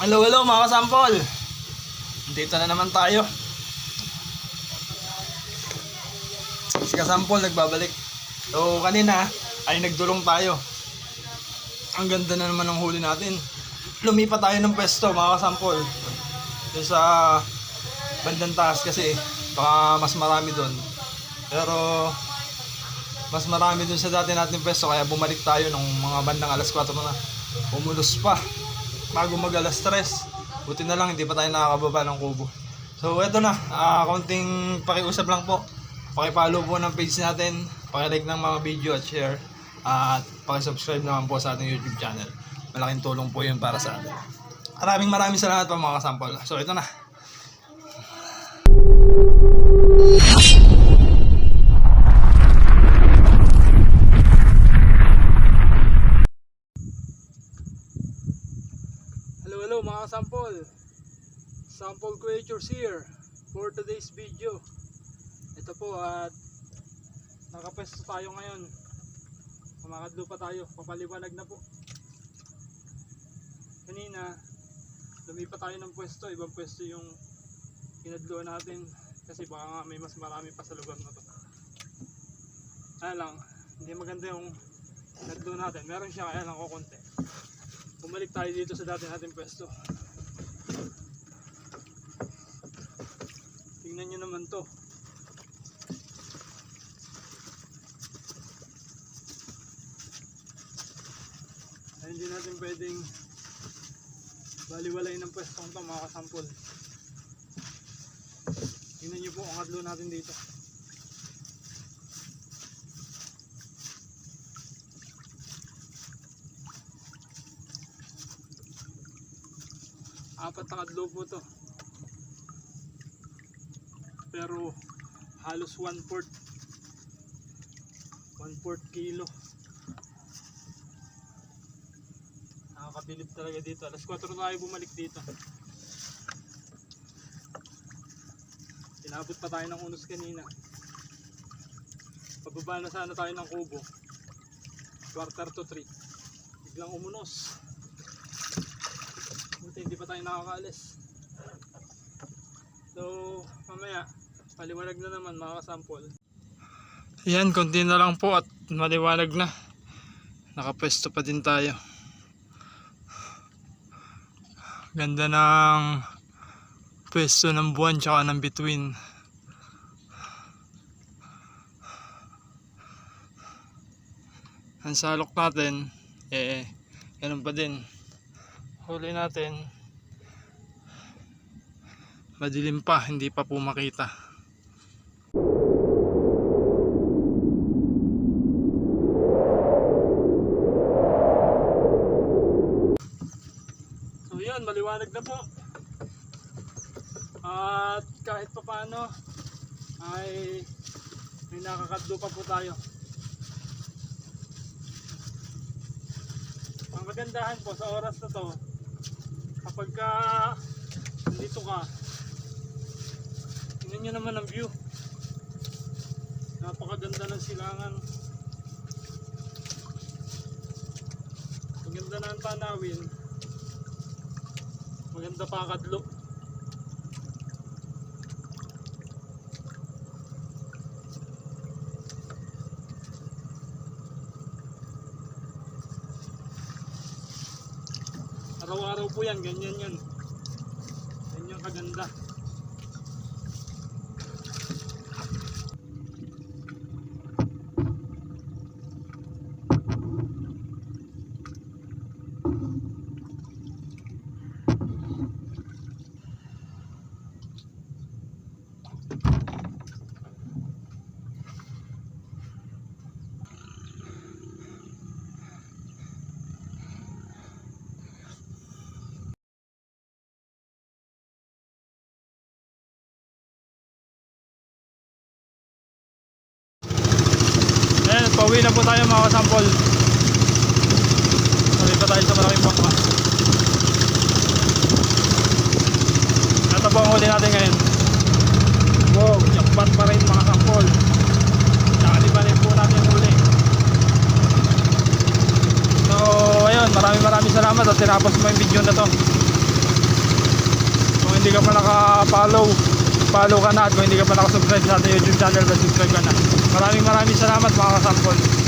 Hello, hello mga kasampol. Dito na naman tayo. Si kasampol nagbabalik. So kanina ay nagdulong tayo. Ang ganda na naman ng huli natin. Lumipat tayo ng pwesto mga kasampol. Doon sa bandang taas kasi baka mas marami doon. Pero mas marami doon sa dati natin pwesto kaya bumalik tayo nung mga bandang alas 4 na. Umulos pa bago mag alas 3. Buti na lang hindi pa tayo nakakababa ng kubo. So eto na, konting pakiusap lang po. Paki-follow po ng page natin, paki-like ng mga video at share, at paki-subscribe naman po sa ating YouTube channel. Malaking tulong po yun para sa atin. Maraming salamat po mga kasampol. So ito na. Hello mga kasampol. Sample Creatures here for today's video. Ito po at nakapwesto tayo ngayon. Kumakadlo pa tayo, papaliwanag na po. Kanina lumipat tayo ng pwesto, ibang pwesto yung kinadluan natin kasi baka nga may mas marami pa sa lugar na to. Kaya lang, hindi maganda yung kinadlo natin. Meron siya kaya lang kukunti. Bumalik tayo dito sa dati nating pwesto. Tingnan nyo naman to. Ay, hindi natin pwedeng baliwalay ng pwestong to mga kasampol. Tingnan nyo po ang adlo natin dito. Apat na kadlo po to. Pero halos 1/4 kilo. Nakakabilib talaga dito. Alas 4 tayo bumalik dito. Inabot pa tayo ng unos kanina. Pababa na sana tayo ng kubo 2:45. Biglang umunos. Buti hindi pa tayo nakakaalis. So mamaya paliwanag na naman mga kasampol. Ayan, konti na lang po at maliwanag na. Nakapwesto pa din tayo. Ganda ng pwesto ng buwan tsaka ng bituin. Ang salok natin ganun pa din. Huli natin madilim pa, hindi pa po makita. So yun, maliwanag na po. At kahit pa paano ay may nakakadlo pa po tayo. Ang magandahan po sa oras na to, kapag nandito ka, tingnan nyo naman ang view. Napakaganda ng silangan. Maganda na ang tanawin. Maganda pa ang kadlo. Araw-araw po yan, ganyan yan. Ganyan kaganda. Pauwi na po tayo mga kasampol. Pauwi pa tayo sa malaking bangka. Ito po ang huli natin ngayon. Wow, jakpat pa rin mga kasampol. Nakalibanin po natin huli. So ayun, maraming salamat at tinapos mo yung video na to. hindi ka pa naka-follow, follow ka na. At kung hindi ka pa naka-subscribe sa ating YouTube channel, subscribe ka na. Maraming salamat mga kasampol.